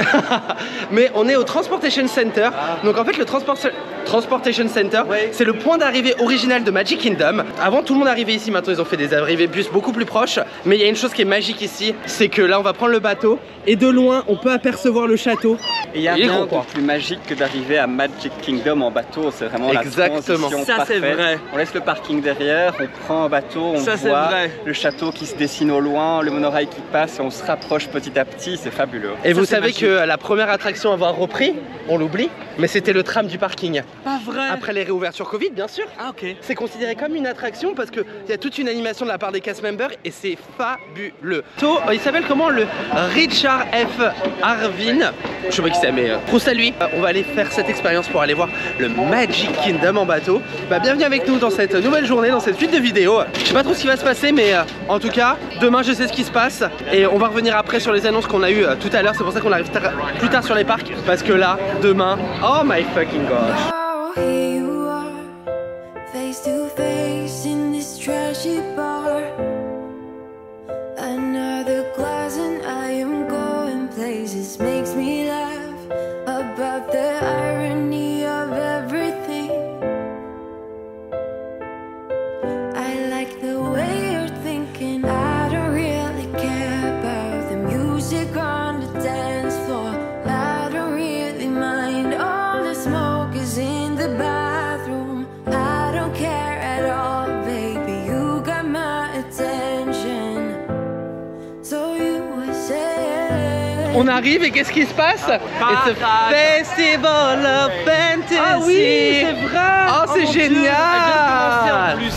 Speaker 1: Mais on est au Transportation Center. Donc en fait le Transportation Center,
Speaker 2: Ouais.
Speaker 1: c'est le point d'arrivée original de Magic Kingdom. Avant tout le monde arrivait ici, maintenant ils ont fait des arrivées bus beaucoup plus proches. Mais il y a une chose qui est magique ici, c'est que là on va prendre le bateau et de loin on peut apercevoir le château.
Speaker 9: Et il y a
Speaker 1: Il est
Speaker 9: rien
Speaker 1: gros,
Speaker 9: de
Speaker 1: quoi.
Speaker 9: plus magique que d'arriver à Magic Kingdom en bateau, c'est vraiment
Speaker 1: Exactement.
Speaker 9: la transition
Speaker 2: Ça, c'est
Speaker 9: parfaite.
Speaker 2: vrai.
Speaker 9: On laisse le parking derrière, on prend un bateau, on
Speaker 2: Ça, c'est
Speaker 9: voit
Speaker 2: vrai.
Speaker 9: le château qui se dessine au loin, le monorail qui passe et on se rapproche petit à petit, c'est fabuleux.
Speaker 1: Et vous
Speaker 2: c'est
Speaker 1: savez
Speaker 2: magique.
Speaker 1: que la première attraction à avoir repris, on l'oublie, mais c'était le tram du parking.
Speaker 2: Pas vrai.
Speaker 1: Après les réouvertures Covid, bien sûr.
Speaker 2: Ah ok.
Speaker 1: C'est considéré comme une attraction parce qu'il y a toute une animation de la part des cast members et c'est fabuleux. Il s'appelle comment? Le Richard F. Arvin. Je sais pas qui c'est, mais Proust à lui. On va aller faire cette expérience pour aller voir le Magic Kingdom en bateau. Bah, bienvenue avec nous dans cette nouvelle journée, dans cette suite de vidéos. Je sais pas trop ce qui va se passer, mais en tout cas, demain je sais ce qui se passe et on va revenir après sur les annonces qu'on a eues tout à l'heure. C'est pour ça qu'on arrive plus tard sur les parcs parce que là, demain, oh my fucking gosh.
Speaker 5: Oh, here you are, face to face in this trashy bar. Another glass and I am going places. Makes me laugh about the irony of everything. I like the way you're thinking. I don't really care about the music on the dance floor. I don't really mind. All the smoke is in the bathroom. I don't care at all, baby. You got my attention. So you would say.
Speaker 1: On arrive et qu'est-ce qui se passe? It's a festival of fantasy.
Speaker 2: Ah oui, c'est vrai.
Speaker 1: Oh, c'est
Speaker 2: mon Dieu,
Speaker 1: génial.
Speaker 2: elle vient de commencer en plus.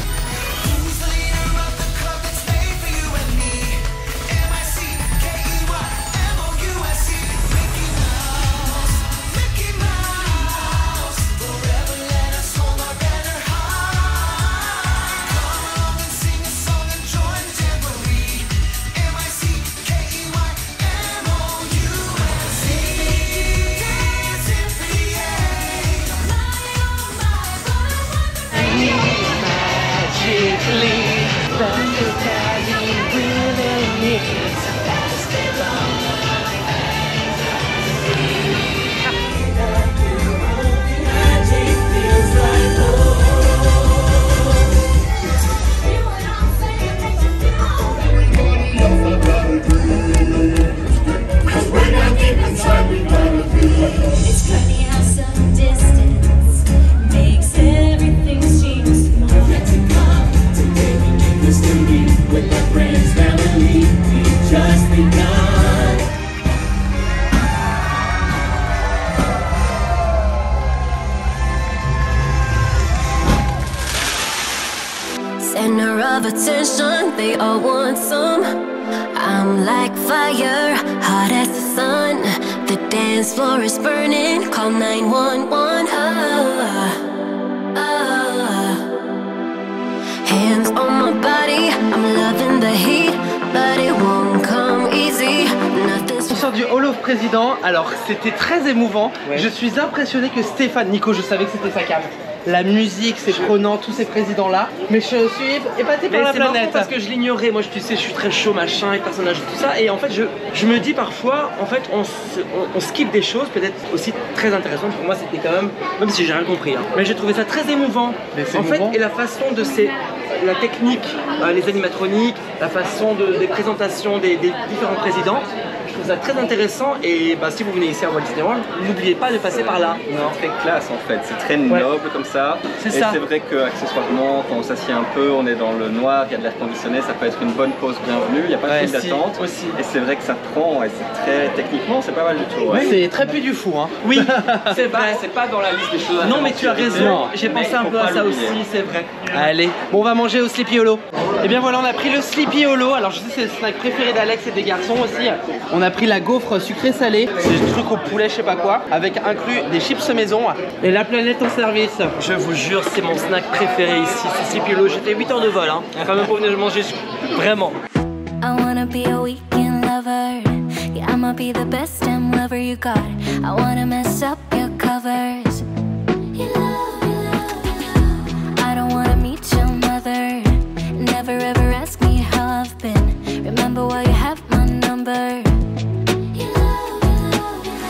Speaker 5: of attention, they all want some. I'm like fire, hot as the sun. The dance floor is burning, call 911. Hands on my body, I'm loving the heat, but it won't come easy.
Speaker 1: On sort du Hall of Président, alors c'était très émouvant. Ouais. Je suis impressionné que Stéphane, Nico, je savais que c'était sa cam. La musique, c'est prenant, tous ces présidents-là. Mais je suis épaté par la planète.
Speaker 2: Parce que je l'ignorais. Moi, tu sais, je suis très chaud, machin, avec personnage et tout ça. Et en fait, je me dis parfois, en fait, on skip des choses peut-être aussi très intéressantes. Pour moi, c'était quand même si j'ai rien compris. Hein. Mais j'ai trouvé ça très émouvant. En fait, et la façon de la technique, les animatroniques, la façon des présentations des différents présidents. Je trouve ça très intéressant et bah, si vous venez ici à Walt Disney World, n'oubliez pas de passer par là.
Speaker 9: Non, très classe en fait, c'est très noble comme ça. C'est ça. C'est vrai qu'accessoirement, quand on s'assied un peu, on est dans le noir, il y a de l'air conditionné, ça peut être une bonne pause bienvenue, il n'y a pas de file d'attente. Et c'est vrai que ça prend, et c'est très techniquement, c'est pas mal du tout. Ouais.
Speaker 1: C'est très peu du fou. Hein.
Speaker 2: Oui, c'est vrai. C'est pas dans la liste des choses. Non, mais tu as raison, j'ai pensé un peu à ça aussi, c'est vrai.
Speaker 1: Allez, bon, on va manger au Sleepy Hollow. Et bien voilà, on a pris le Sleepy Hollow. Alors je sais, c'est le snack préféré d'Alex et des garçons aussi. On a pris la gaufre sucrée-salée, c'est des trucs au poulet, je sais pas quoi, avec inclus des chips maison et la planète en service.
Speaker 2: Je vous jure, c'est mon snack préféré ici, c'est Sleepy Hollow. J'ai fait 8 heures de vol, hein, quand même pour venir manger, vraiment.
Speaker 5: I wanna be a weekend lover. Yeah, I'ma be the best damn lover you got. I wanna mess up your covers. I don't wanna meet your mother. Never ever ask me how I've been. Remember why you have my number.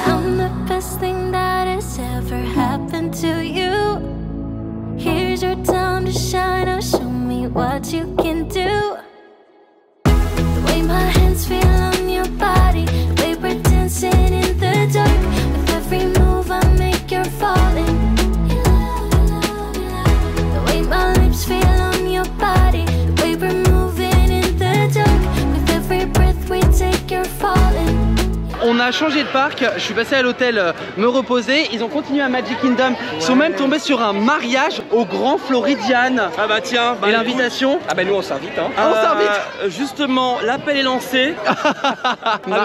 Speaker 5: I'm the best thing that has ever happened to you. Here's your time to shine. Now show me what you can do. The way my hands feel on your body, the way we're dancing in the dark. With every move I make, you're falling. The way my lips feel on your body, the way we're moving in the dark. With every breath we take, you're falling.
Speaker 1: On a changé de parc, je suis passé à l'hôtel me reposer, ils ont continué à Magic Kingdom, ils sont même tombés sur un mariage au Grand Floridian.
Speaker 2: Ah bah tiens,
Speaker 1: et l'invitation.
Speaker 2: Ah bah nous on s'invite hein.
Speaker 1: On s'invite.
Speaker 2: Justement, l'appel est lancé.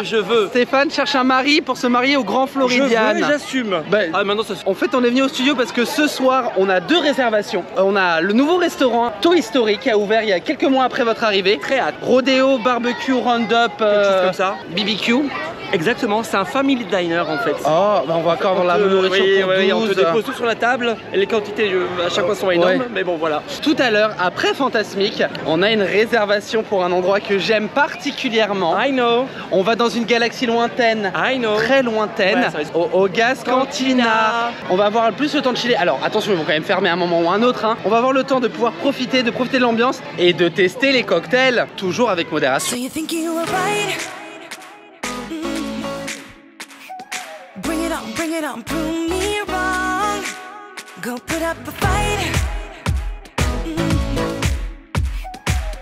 Speaker 2: Je veux.
Speaker 1: Stéphane cherche un mari pour se marier au Grand Floridian.
Speaker 2: Je veux et j'assume. Maintenant ça.
Speaker 1: En fait on est venu au studio parce que ce soir on a 2 réservations. On a le nouveau restaurant Toy Story qui a ouvert il y a quelques mois après votre arrivée.
Speaker 2: Très hâte.
Speaker 1: Rodeo, barbecue, round-up,
Speaker 2: quelque chose comme ça.
Speaker 1: BBQ.
Speaker 2: Exactement, c'est un family diner en fait.
Speaker 1: Oh, bah on va encore avoir la nourriture pour 12.
Speaker 2: On te dépose tout sur la table et les quantités à chaque fois sont énormes, mais bon voilà.
Speaker 1: Tout à l'heure, après Fantasmique, on a une réservation pour un endroit que j'aime particulièrement.
Speaker 2: I know.
Speaker 1: On va dans une galaxie lointaine, très lointaine, au Gas Cantina. On va avoir plus le temps de chiller. Alors attention, ils vont quand même fermer un moment ou un autre. Hein. On va avoir le temps de pouvoir profiter de l'ambiance et de tester les cocktails, toujours avec modération.
Speaker 10: Bring it on, prove me wrong. Go put up a fight.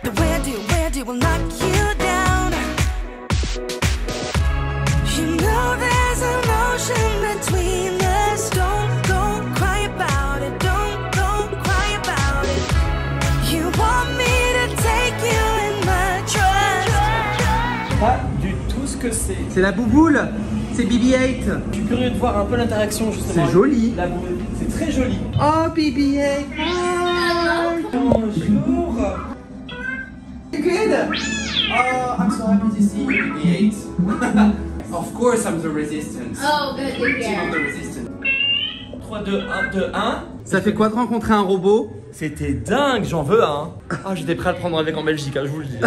Speaker 10: The way I do will knock you down. You know there's an ocean between us. Don't cry about it. Don't cry about it. You want me to take you in my trust.
Speaker 2: Pas du tout ce que c'est.
Speaker 1: C'est la bouboule. C'est BB-8.
Speaker 2: Je suis curieux de voir un peu l'interaction justement.
Speaker 1: C'est joli.
Speaker 2: La boule. C'est très joli.
Speaker 1: Oh BB-8.
Speaker 2: Bonjour.
Speaker 1: Good.
Speaker 11: Oh, I'm so happy to see you, BB-8. Of course I'm the resistance.
Speaker 7: Oh, good to
Speaker 11: Team of
Speaker 7: hear.
Speaker 11: the resistance.
Speaker 2: 3, 2, 1, 2, 1.
Speaker 1: Ça fait quoi de rencontrer un robot?
Speaker 2: C'était dingue, j'en veux un. Ah, j'étais prêt à le prendre avec en Belgique, hein, je vous le dis.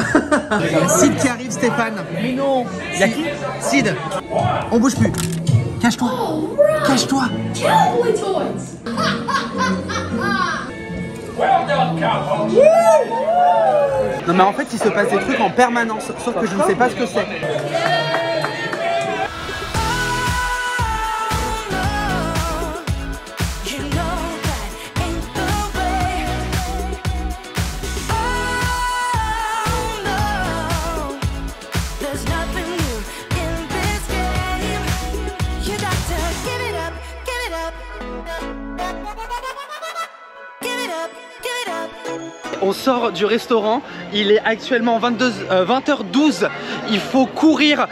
Speaker 1: Sid qui arrive, Stéphane.
Speaker 2: Mais non. Y'a qui?
Speaker 1: Sid. On bouge plus. Cache-toi.
Speaker 7: Oh, right.
Speaker 1: Cache-toi.
Speaker 7: Cowboy toys.
Speaker 11: Well done, cowboy.
Speaker 1: Non mais en fait il se passe des trucs en permanence, sauf que je ne sais pas ce que c'est. On sort du restaurant, il est actuellement 20h12. Il faut courir.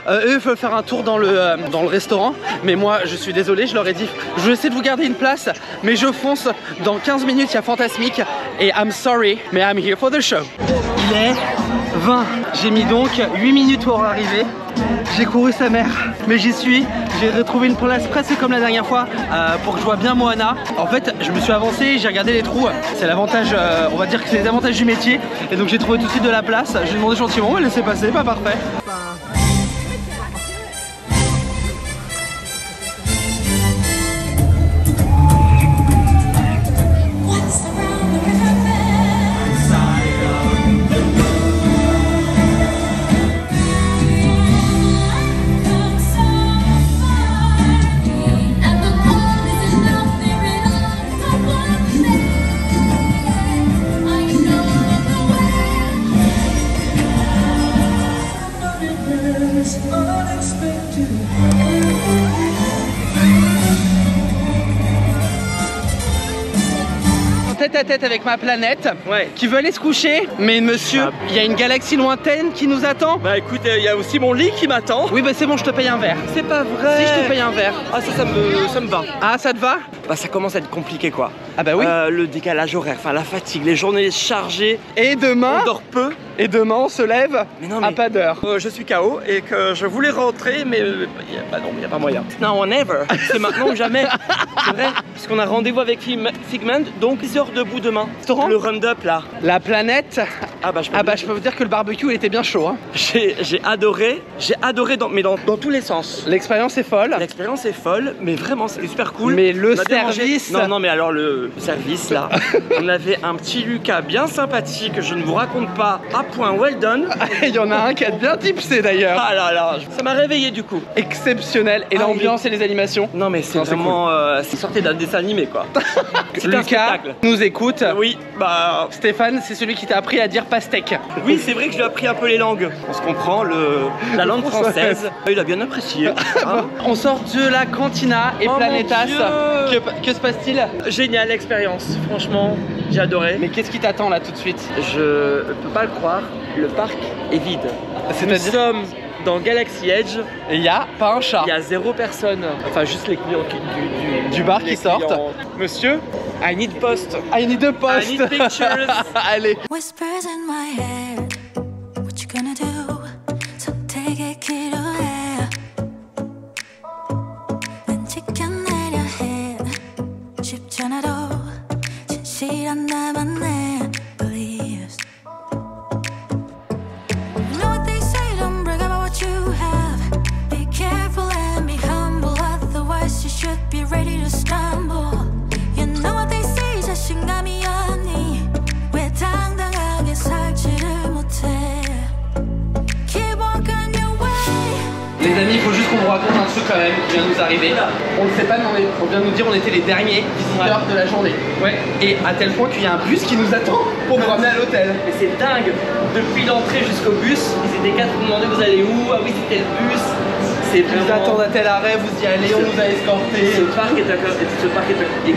Speaker 1: Eux veulent faire un tour dans le restaurant, mais moi je suis désolé, je leur ai dit je vais essayer de vous garder une place, mais je fonce. Dans 15 minutes il y a Fantasmique et I'm sorry, mais I'm here for the show. Il est 20. J'ai mis donc 8 minutes pour arriver. J'ai couru sa mère, mais j'y suis. J'ai retrouvé une place presque comme la dernière fois pour que je vois bien Moana. En fait, je me suis avancé, j'ai regardé les trous. C'est l'avantage, on va dire que c'est les avantages du métier. Et donc j'ai trouvé tout de suite de la place. J'ai demandé gentiment, on va laisser passer, pas parfait. Tête à tête avec ma planète qui veut aller se coucher, mais monsieur, il y a une galaxie lointaine qui nous attend.
Speaker 2: Bah écoute, il y a aussi mon lit qui m'attend.
Speaker 1: Oui bah c'est bon, je te paye un verre.
Speaker 2: C'est pas vrai.
Speaker 1: Si, je te paye un verre.
Speaker 2: Ah ça me va.
Speaker 1: Ah ça te va?
Speaker 2: Bah ça commence à être compliqué quoi.
Speaker 1: Ah bah oui.
Speaker 2: Le décalage horaire, enfin la fatigue, les journées chargées.
Speaker 1: Et demain
Speaker 2: on dort peu.
Speaker 1: Et demain on se lève à pas d'heure.
Speaker 2: Je suis KO et que je voulais rentrer, mais il n'y a pas moyen. Now or never. C'est maintenant ou jamais. C'est vrai. Parce qu'on a rendez-vous avec Figment, donc 10 heures debout demain. Le round-up là.
Speaker 1: La planète.
Speaker 2: Ah bah je peux vous
Speaker 1: dire que le barbecue il était bien chaud. Hein.
Speaker 2: J'ai adoré dans tous les sens.
Speaker 1: L'expérience est folle.
Speaker 2: L'expérience est folle, mais vraiment c'était super cool.
Speaker 1: Mais le service.
Speaker 2: Non mais alors le service là. On avait un petit Lucas bien sympathique, je ne vous raconte pas. Point well done.
Speaker 1: Il y en a un qui a bien tipsé d'ailleurs.
Speaker 2: Ah là là, ça m'a réveillé du coup.
Speaker 1: Exceptionnel. Et l'ambiance et les animations.
Speaker 2: Non mais c'est vraiment cool. C'est sorti d'un dessin animé quoi.
Speaker 1: Lucas nous écoute.
Speaker 2: Oui, bah
Speaker 1: Stéphane, c'est celui qui t'a appris à dire pastèque.
Speaker 2: Oui, c'est vrai que je lui ai appris un peu les langues. On se comprend, la langue française. Il a bien apprécié. Hein.
Speaker 1: On sort de la cantina et Planetas. Que se passe-t-il?
Speaker 2: Génial expérience, franchement, j'ai adoré.
Speaker 1: Mais qu'est-ce qui t'attend là tout de suite?
Speaker 2: Je peux pas le croire, le parc est vide. Nous sommes dans Galaxy Edge
Speaker 1: et il n'y a pas un chat.
Speaker 2: Il y a 0 personne. Enfin juste les clients
Speaker 1: du bar qui sortent.
Speaker 2: Monsieur, I need post.
Speaker 1: I need a post.
Speaker 2: I need pictures.
Speaker 1: Allez.
Speaker 5: Whispers in my head. What you gonna do? So take it, kid away. 난 내려 해. 쉽잖아도 진실한 나만 내 believes. You know what they say, don't brag about what you have. Be careful and be humble, otherwise you should be ready to stumble. You know what they say, 자신감이 아니 왜 당당하게 살지를 못해. Keep walking your way.
Speaker 1: Les amis, il faut juste qu'on vous raconte un truc quand même qui vient de nous arriver. On ne sait pas, mais on vient de nous dire on était les derniers visiteurs de la journée. Ouais. Et à tel point qu'il y a un bus qui nous attend pour nous ramener à l'hôtel.
Speaker 2: Mais c'est dingue. Depuis l'entrée jusqu'au bus, ils étaient 4 pour demander vous allez où? Ah oui, c'était le bus.
Speaker 1: Vous attendez à tel arrêt, vous y allez, on nous a escortés.
Speaker 2: Ce parc est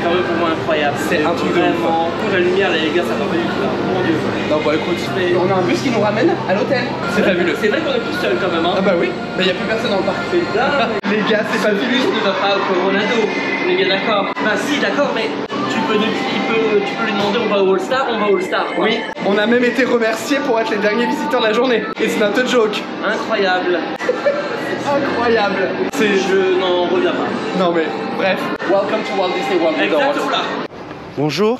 Speaker 2: quand même pour moi incroyable.
Speaker 1: C'est un truc de
Speaker 2: vraiment. Pour la lumière, les gars, ça va pas du tout là. Mon dieu.
Speaker 1: Non, bah écoute, on a un bus qui nous ramène à l'hôtel. C'est fabuleux.
Speaker 2: C'est vrai qu'on est tout seul quand même. Hein.
Speaker 1: Ah bah oui, mais il n'y a plus personne dans le parc.
Speaker 2: C'est dingue.
Speaker 1: Les gars, c'est fabuleux.
Speaker 2: Le bus ne va pas au Coronado. On est bien d'accord. Bah si, d'accord, mais tu peux lui demander on va au All-Star, on va au All-Star.
Speaker 1: Oui, on a même été remerciés pour être les derniers visiteurs de la journée. It's not a joke.
Speaker 2: Incroyable.
Speaker 1: Incroyable.
Speaker 2: Je n'en reviens pas.
Speaker 1: Non mais bref. Welcome to Walt Disney World.
Speaker 2: Exactement là.
Speaker 1: Bonjour.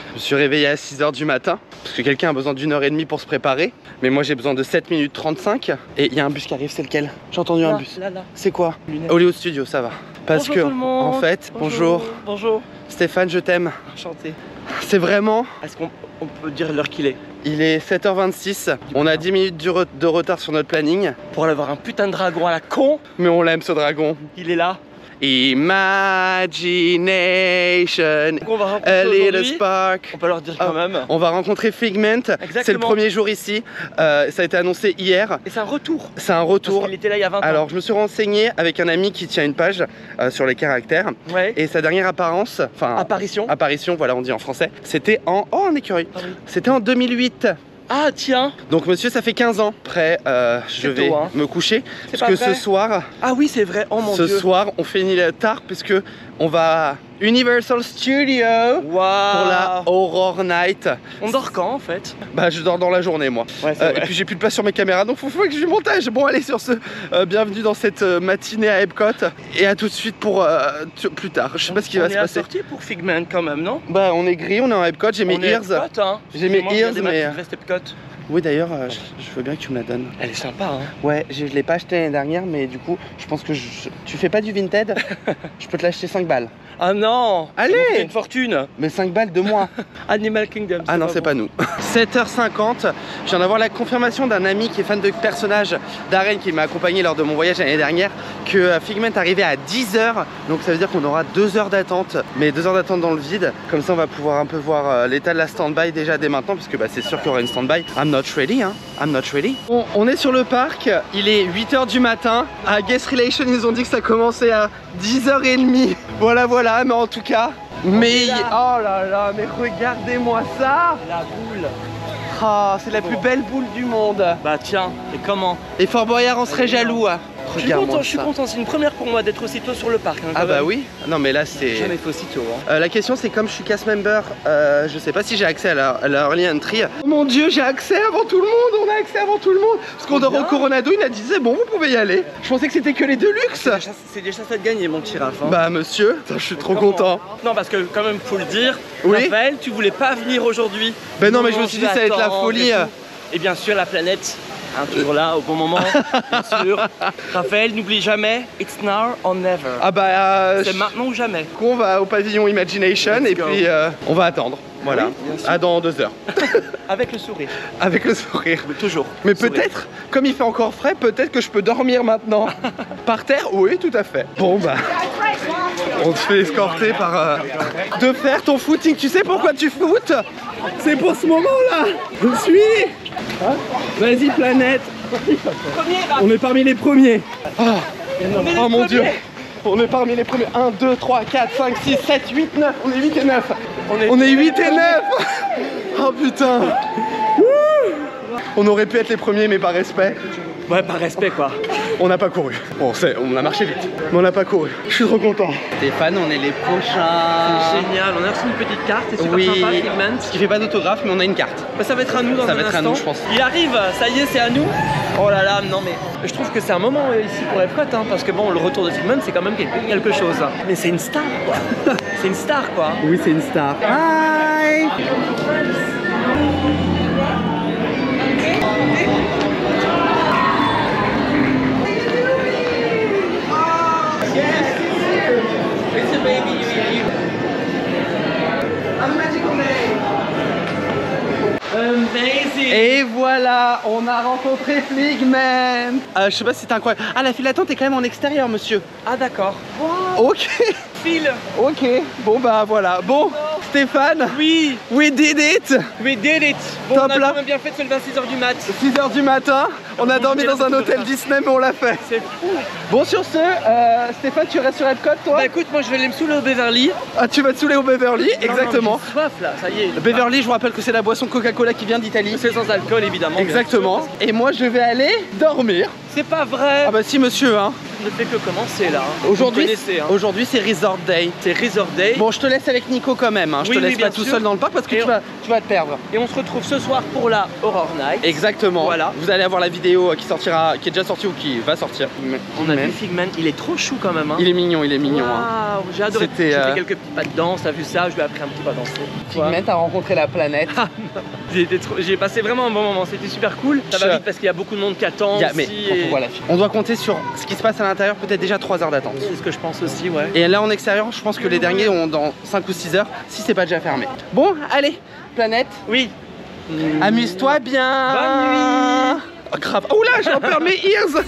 Speaker 1: Je me suis réveillé à 6 h du matin parce que quelqu'un a besoin d'1h30 pour se préparer. Mais moi j'ai besoin de 7 minutes 35. Et il y a un bus qui arrive, c'est lequel? J'ai entendu un bus.
Speaker 2: Là.
Speaker 1: C'est quoi? Hollywood Studio, ça va. Parce
Speaker 2: bonjour
Speaker 1: que
Speaker 2: tout le monde.
Speaker 1: En fait, bonjour.
Speaker 2: Bonjour.
Speaker 1: Stéphane, je t'aime.
Speaker 2: Enchanté.
Speaker 1: C'est vraiment...
Speaker 2: Est-ce qu'on peut dire l'heure qu'il est?
Speaker 1: Il est 7h26, on a 10 minutes de retard sur notre planning.
Speaker 2: Pour aller voir un putain de dragon à la con.
Speaker 1: Mais on l'aime ce dragon.
Speaker 2: Il est là.
Speaker 1: Imagination,
Speaker 2: on va rencontrer
Speaker 1: a little
Speaker 2: aujourd'hui,
Speaker 1: spark.
Speaker 2: on peut leur dire quand même.
Speaker 1: On va rencontrer Figment. C'est le premier jour ici. Ça a été annoncé hier.
Speaker 2: Et c'est un retour.
Speaker 1: C'est un retour.
Speaker 2: Parce qu'il était là il y a 20 ans.
Speaker 1: Alors je me suis renseigné avec un ami qui tient une page sur les caractères.
Speaker 2: Ouais.
Speaker 1: Et sa dernière apparence, enfin apparition, voilà on dit en français, c'était en un écureuil. Ah oui. C'était en 2008.
Speaker 2: Ah tiens.
Speaker 1: Donc monsieur, ça fait 15 ans. Après, je vais me coucher parce que ce soir.
Speaker 2: Ah oui, c'est vrai. Oh mon Dieu.
Speaker 1: Ce soir, on finit tard puisque on va à Universal Studios pour la Horror Night.
Speaker 2: On dort quand en fait?
Speaker 1: Bah je dors dans la journée moi.
Speaker 2: Ouais,
Speaker 1: et puis j'ai plus de place sur mes caméras donc faut que je montage. Bon allez sur ce, bienvenue dans cette matinée à Epcot et à tout de suite pour plus tard. Je sais pas ce qui va se passer.
Speaker 2: On est sorti pour Figment quand même, non?
Speaker 1: Bah on est gris, on est en Epcot, j'ai mes ears. J'ai mes ears mais... Oui d'ailleurs, je veux bien que tu me la donnes.
Speaker 2: Elle est sympa hein.
Speaker 1: Ouais, je l'ai pas acheté l'année dernière mais du coup je pense que tu fais pas du Vinted. Je peux te l'acheter 5 balles.
Speaker 2: Ah non.
Speaker 1: Allez,
Speaker 2: une fortune.
Speaker 1: Mais 5 balles de moins.
Speaker 2: Animal Kingdom.
Speaker 1: Ah non, c'est pas nous. 7h50, je viens d'avoir la confirmation d'un ami qui est fan de personnages d'arène qui m'a accompagné lors de mon voyage l'année dernière que Figment arrivait à 10h. Donc ça veut dire qu'on aura 2 heures d'attente. Mais 2 heures d'attente dans le vide. Comme ça on va pouvoir un peu voir l'état de la stand-by déjà dès maintenant. Parce que bah, c'est sûr qu'il y aura une stand-by. I'm not ready hein. I'm not ready. Bon, on est sur le parc. Il est 8h du matin. À Guest Relation ils nous ont dit que ça commençait à 10h30. Voilà. Mais en tout cas, oh là là, mais regardez-moi ça.
Speaker 2: La boule.
Speaker 1: Ah, c'est la plus belle boule du monde.
Speaker 2: Bah tiens, et comment?
Speaker 1: Et Fort Boyard en serait jaloux.
Speaker 2: Je suis content, c'est une première pour moi d'être aussitôt sur le parc. Hein,
Speaker 1: ah bah oui. Non mais là c'est...
Speaker 2: Jamais fait aussitôt. Hein.
Speaker 1: La question c'est comme je suis cast member, je sais pas si j'ai accès à la Early Entry. Oh mon dieu, j'ai accès avant tout le monde. On a accès avant tout le monde. Parce qu'on dort au Coronado, il a dit c'est bon, vous pouvez y aller. Je pensais que c'était que les Deluxe.
Speaker 2: C'est déjà ça de gagner mon petit Raph. Hein.
Speaker 1: Bah monsieur, je suis trop content.
Speaker 2: Non parce que quand même faut le dire, Raphaël, tu voulais pas venir aujourd'hui.
Speaker 1: Ben non mais je me suis dit ça va être la folie.
Speaker 2: Et bien sûr la planète. Hein, toujours là au bon moment, bien sûr. Raphaël, n'oublie jamais, it's now or never.
Speaker 1: Ah bah
Speaker 2: c'est maintenant ou jamais.
Speaker 1: On va au pavillon Imagination et puis on va attendre. Voilà, oui, dans 2 heures.
Speaker 2: Avec le sourire.
Speaker 1: Avec le sourire.
Speaker 2: Mais toujours.
Speaker 1: Mais peut-être, comme il fait encore frais, peut-être que je peux dormir maintenant. Par terre, oui, tout à fait. Bon bah, on te fait escorter par... de faire ton footing. Tu sais pourquoi tu foutes? C'est pour ce moment-là. Je suis... Hein? Vas-y Planète. On est parmi les premiers. Oh mon dieu. On est parmi les premiers. 1, 2, 3, 4, 5, 6, 7, 8, 9. On est 8 et 9. On est 8 et 9. Oh putain. On aurait pu être les premiers mais par respect.
Speaker 2: Ouais, par respect quoi.
Speaker 1: On n'a pas couru. Bon, on a marché vite, mais on n'a pas couru. Je suis trop content. Stéphane, on est les prochains.
Speaker 2: C'est génial, on a reçu une petite carte, c'est super sympa, Figment.
Speaker 1: Qui fait pas d'autographe, mais on a une carte.
Speaker 2: Bah, ça va être à nous dans un instant. Ça va être à nous, je pense. Il arrive, ça y est, c'est à nous. Oh là là, non mais je trouve que c'est un moment ici pour Epcot, hein, parce que bon, le retour de Figment, c'est quand même quelque chose. Mais c'est une star, quoi. C'est une star, quoi.
Speaker 1: Oui, c'est une star. Hi. Et voilà, on a rencontré Figment. Je sais pas si c'est incroyable. Ah, la file d'attente est quand même en extérieur, monsieur.
Speaker 2: Ah d'accord.
Speaker 1: Wow. Ok.
Speaker 2: File.
Speaker 1: Ok. Bon bah voilà. Bon, Stéphane.
Speaker 2: Oui.
Speaker 1: We did it.
Speaker 2: We did it. Bon,
Speaker 1: top
Speaker 2: on a
Speaker 1: là.
Speaker 2: quand même bien fait de se lever à 6h du mat.
Speaker 1: 6h du matin. On a dormi dans un hôtel Disney, mais on l'a fait.
Speaker 2: C'est fou.
Speaker 1: Bon, sur ce, Stéphane, tu restes sur Epcot, toi?
Speaker 2: Bah écoute, moi je vais aller me saouler au Beverly.
Speaker 1: Ah, tu vas te saouler au Beverly? Exactement.
Speaker 2: Non, j'ai soif là, ça y est.
Speaker 1: Le Beverly, je vous rappelle que c'est la boisson Coca-Cola qui vient d'Italie.
Speaker 2: C'est sans alcool, évidemment.
Speaker 1: Exactement. Et moi, je vais aller dormir.
Speaker 2: C'est pas vrai.
Speaker 1: Ah bah si, monsieur, hein.
Speaker 2: On ne fait que commencer là.
Speaker 1: Aujourd'hui, c'est Resort Day.
Speaker 2: C'est Resort Day.
Speaker 1: Bon, je te laisse avec Nico quand même. Hein. Je te laisse pas tout seul dans le parc parce que tu vas te perdre.
Speaker 2: Et on se retrouve ce soir pour la Horror Night.
Speaker 1: Exactement. Voilà. Vous allez avoir la vidéo qui sortira, qui est déjà sortie ou qui va sortir.
Speaker 2: On a vu Figment. Il est trop chou quand même. Hein.
Speaker 1: Il est mignon, il est mignon.
Speaker 2: Wow,
Speaker 1: hein.
Speaker 2: J'ai adoré. J'ai fait quelques petits pas de danse. T'as vu ça? Je lui ai appris un petit pas à danser.
Speaker 1: Figment a rencontré la planète.
Speaker 2: J'ai passé vraiment un bon moment. C'était super cool. Ça va vite parce qu'il y a beaucoup de monde qui attend.
Speaker 1: On doit compter sur ce qui se passe à l'intérieur, peut-être déjà 3 heures d'attente.
Speaker 2: C'est ce que je pense aussi, ouais.
Speaker 1: Et là en extérieur, je pense que les derniers ont dans 5 ou 6 heures, si c'est pas déjà fermé. Bon, allez, planète.
Speaker 2: Oui.
Speaker 1: Amuse-toi bien.
Speaker 2: Bonne nuit.
Speaker 1: Oh, grave. Oh là, j'ai un peu mes ears.